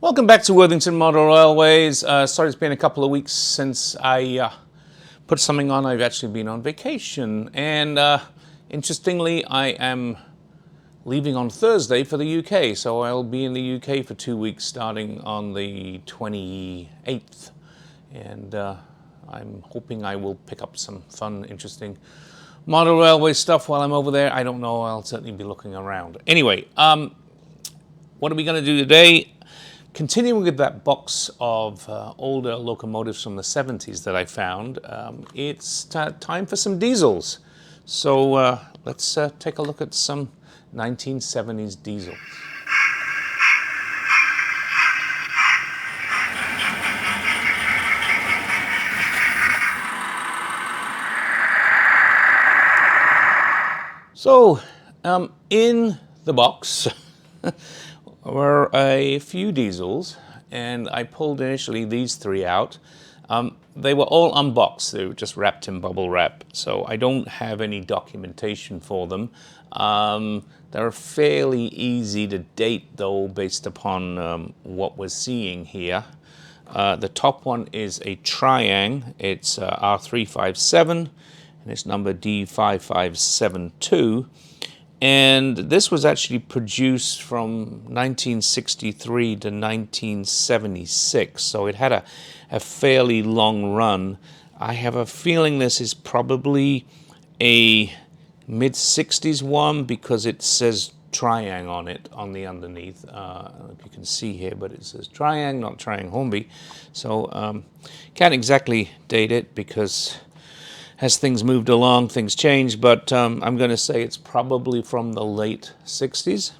Welcome back to Worthington Motor Railways. Sorry it's been a couple of weeks since I put something on. I've actually been on vacation, and interestingly I am leaving on Thursday for the UK, so I'll be in the UK for 2 weeks starting on the 28th, and I'm hoping I will pick up some fun, interesting model railway stuff while I'm over there. I don't know, I'll certainly be looking around. Anyway, what are we going to do today? Continuing with that box of older locomotives from the 70s that I found, it's time for some diesels. So let's take a look at some 1970s diesels. So in the box were a few diesels, and I pulled initially these three out. They were all unboxed. They were just wrapped in bubble wrap, so I don't have any documentation for them. They're fairly easy to date though, based upon what we're seeing here. The top one is a Triang. It's R357, and it's number D5572. And this was actually produced from 1963 to 1976, so it had a fairly long run. I have a feeling this is probably a mid-60s one because it says Triang on it, on the underneath. I don't know if you can see here, but it says Triang, not Triang Hornby. So can't exactly date it because as things moved along, things changed, but I'm going to say it's probably from the late 60s.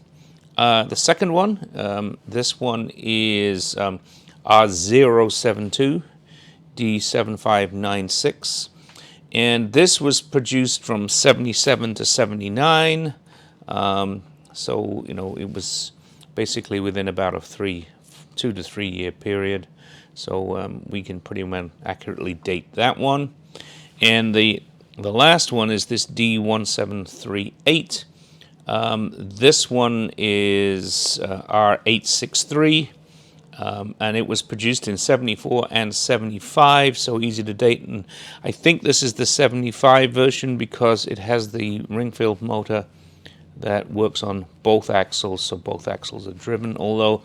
The second one, this one is R072 D7596, and this was produced from 77 to 79. So, you know, it was basically within about a 2 to 3 year period. So we can pretty much accurately date that one. And the last one is this D1738. This one is R863, and it was produced in 74 and 75, so easy to date. And I think this is the 75 version because it has the ring-filled motor that works on both axles, so both axles are driven, although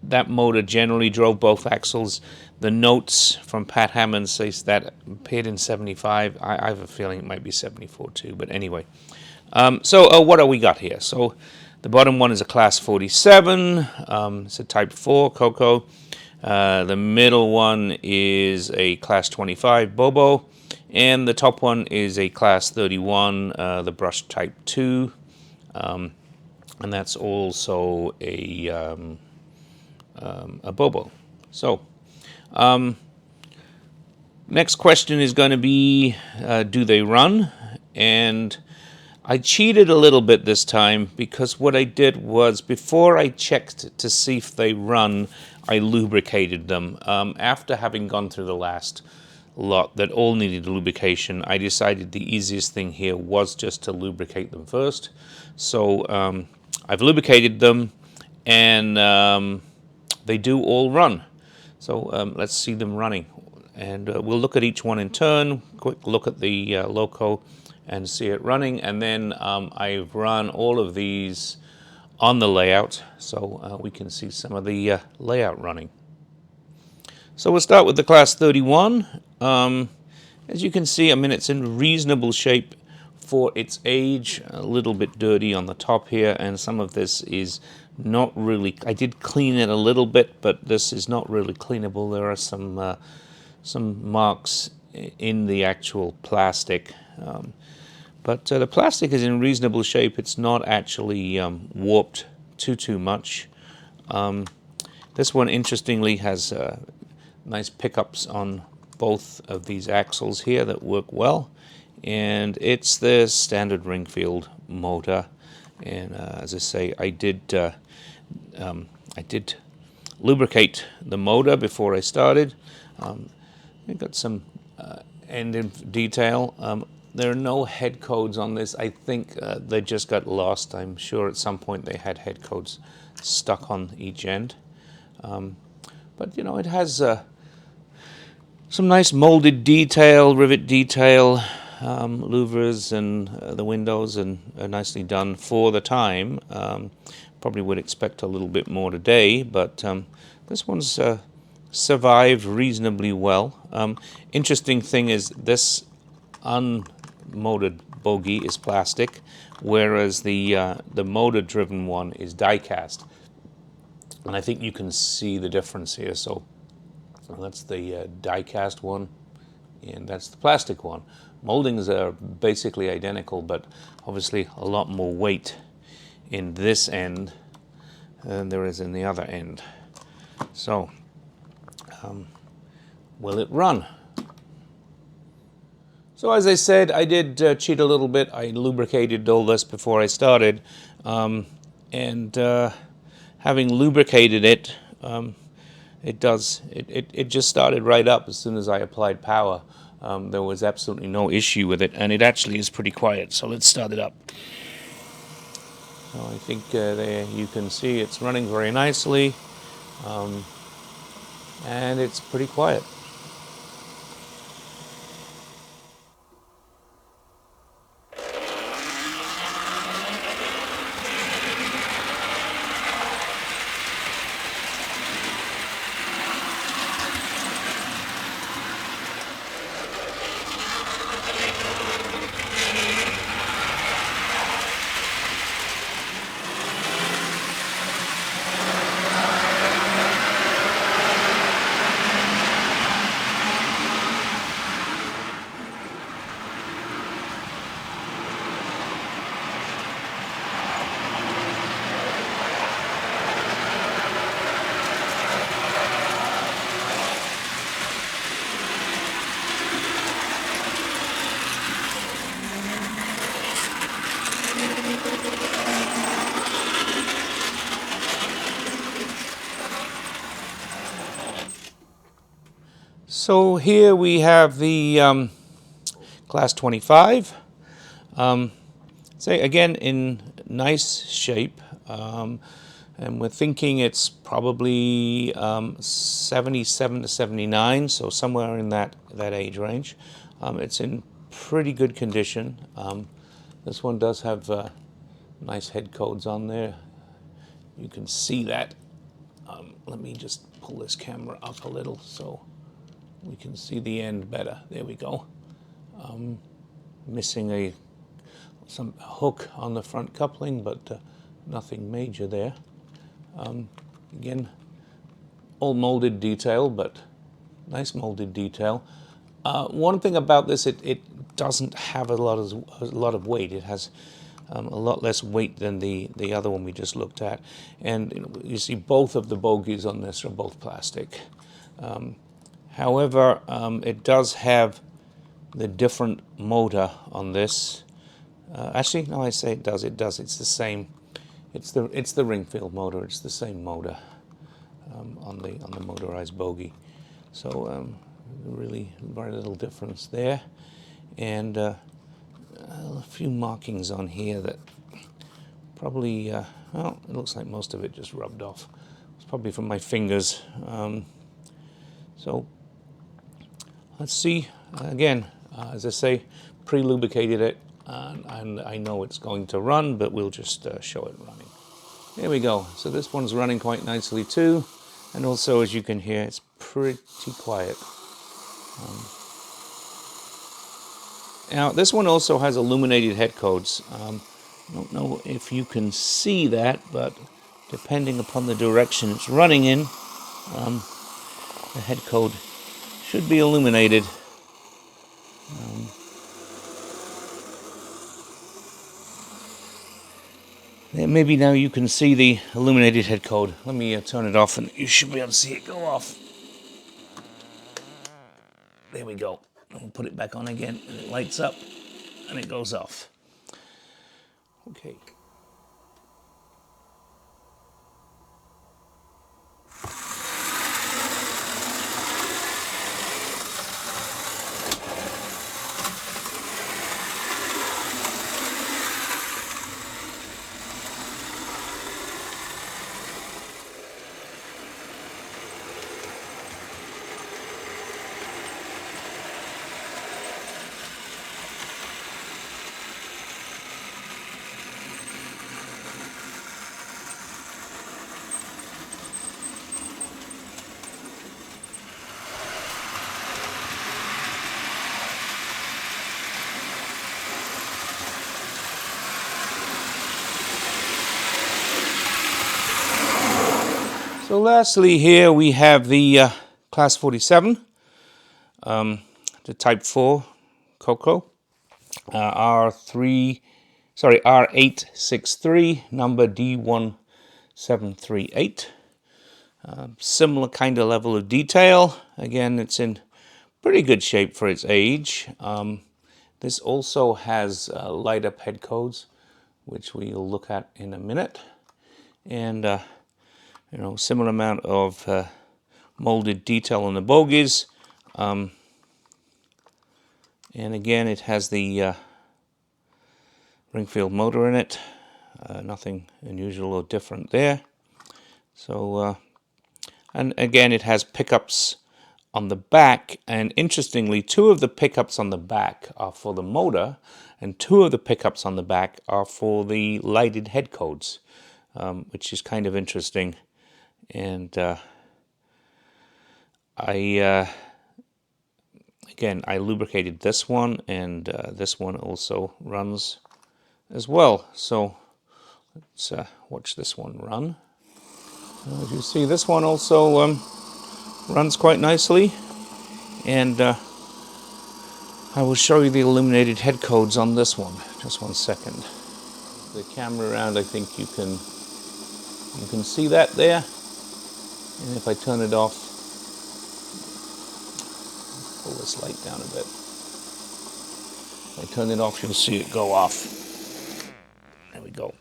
that motor generally drove both axles. The notes from Pat Hammond says that appeared in 75. I have a feeling it might be 74 too, but anyway. So what do we got here? So the bottom one is a Class 47. It's a Type 4 Coco. The middle one is a Class 25 Bobo. And the top one is a Class 31, the Brush Type 2. And that's also a Bobo. So next question is going to be, do they run? And I cheated a little bit this time because what I did was, before I checked to see if they run, I lubricated them. After having gone through the last lot that all needed lubrication, I decided the easiest thing here was just to lubricate them first. So I've lubricated them, and they do all run. So let's see them running, and we'll look at each one in turn. Quick look at the loco and see it running, and then I've run all of these on the layout so we can see some of the layout running. So we'll start with the Class 31. As you can see, I mean, it's in reasonable shape for its age. A little bit dirty on the top here, and some of this is not really. I did clean it a little bit, but this is not really cleanable. There are some marks in the actual plastic, but the plastic is in reasonable shape. It's not actually warped too much. This one, interestingly, has nice pickups on both of these axles here that work well, and it's the standard ring-filled motor. And as I say, I did lubricate the motor before I started. I got some end detail. There are no head codes on this. I think they just got lost. I'm sure at some point they had head codes stuck on each end. But you know, it has some nice molded detail, rivet detail, louvers, and the windows, and are nicely done for the time. Probably would expect a little bit more today, but this one's survived reasonably well. Interesting thing is this unmotored bogie is plastic, whereas the motor-driven one is die-cast. And I think you can see the difference here. So that's the die-cast one, and that's the plastic one. Moldings are basically identical, but obviously a lot more weight in this end than there is in the other end. So, will it run? So as I said, I did cheat a little bit. I lubricated all this before I started, and having lubricated it, it just started right up as soon as I applied power. There was absolutely no issue with it, and it actually is pretty quiet. So let's start it up. So I think there you can see it's running very nicely, and it's pretty quiet. So here we have the Class 25. Say again in nice shape, and we're thinking it's probably 77 to 79, so somewhere in that age range. It's in pretty good condition. This one does have nice head codes on there. You can see that. Let me just pull this camera up a little so we can see the end better. There we go. Missing some hook on the front coupling, but nothing major there. Again, all molded detail, but nice molded detail. One thing about this, it doesn't have a lot of weight. It has a lot less weight than the other one we just looked at. And you see both of the bogies on this are both plastic. However, it does have the different motor on this. Actually, no, I say it does. It does. It's the same. It's the Ringfield motor. It's the same motor on the motorized bogie. So really very little difference there, and a few markings on here that probably well, it looks like most of it just rubbed off. It's probably from my fingers. So let's see. Again, as I say, pre-lubricated it, and I know it's going to run, but we'll just show it running. There we go. So this one's running quite nicely too, and also, as you can hear, it's pretty quiet. Now, this one also has illuminated head codes. I don't know if you can see that, but depending upon the direction it's running in, the head code should be illuminated. Maybe now you can see the illuminated head code. Let me turn it off and you should be able to see it go off. There we go. I'll put it back on again and it lights up and it goes off. Okay. So lastly here we have the Class 47, the Type 4 Coco, R863, number D1738. Similar kind of level of detail. Again, it's in pretty good shape for its age. This also has light up head codes, which we'll look at in a minute. And similar amount of molded detail on the bogies. And again, it has the Ringfield motor in it. Nothing unusual or different there. So, and again, it has pickups on the back. And interestingly, 2 of the pickups on the back are for the motor, and 2 of the pickups on the back are for the lighted head codes, which is kind of interesting. And again, I lubricated this one, and this one also runs as well. So let's watch this one run. As you see, this one also runs quite nicely, and I will show you the illuminated head codes on this one. Just one second. The camera around, I think you can see that there. And if I turn it off, pull this light down a bit. If I turn it off, you'll see it go off. There we go.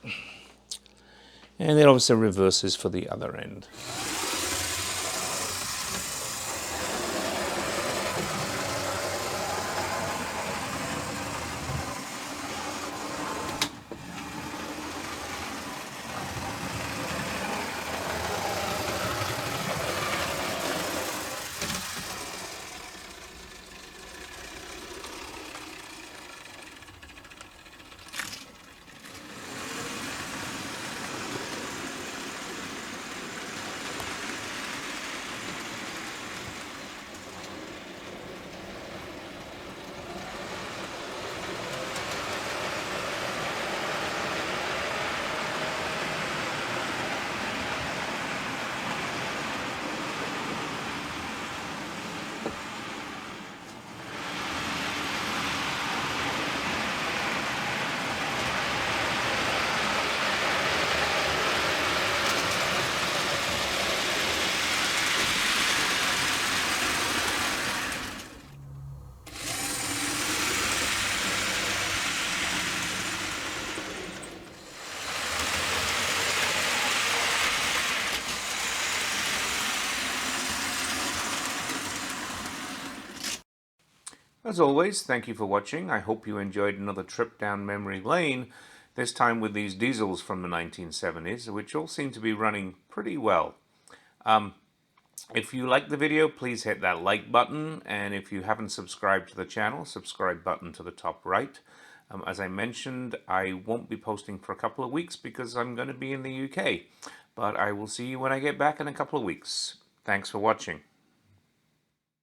And it obviously reverses for the other end. As always, thank you for watching. I hope you enjoyed another trip down memory lane, this time with these diesels from the 1970s, which all seem to be running pretty well. If you like the video, please hit that like button, and if you haven't subscribed to the channel, subscribe button to the top right. As I mentioned, I won't be posting for a couple of weeks because I'm going to be in the UK, but I will see you when I get back in a couple of weeks. Thanks for watching.